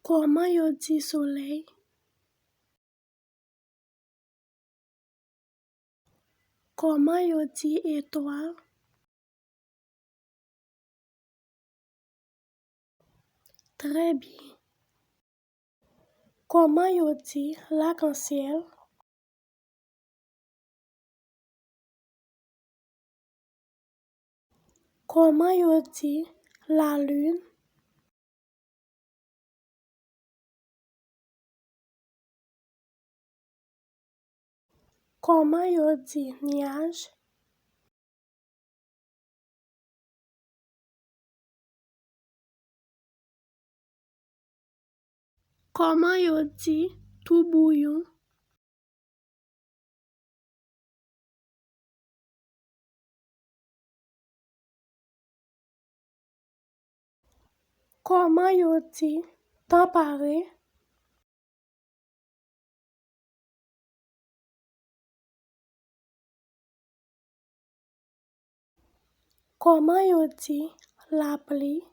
Koman yo di soleil? Koman yo di étoile? Très bien. Koman yo di l'arc-en-ciel? Koman yo di la lune? Koman yo di nuage? Koman yo di tourbillon? Koman yo di temps paré? Koman yo di la pluie?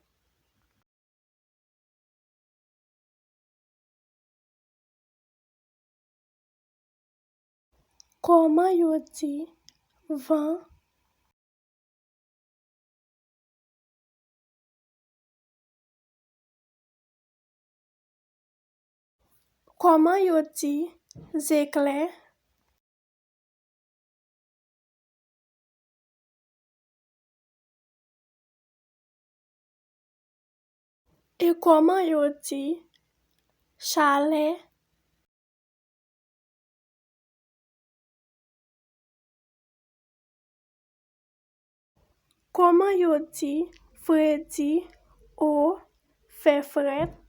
Koman yo di vent? Koman yo di éclairs? Et koman yo di chalet? Koman yo di vendredi ou fait fret?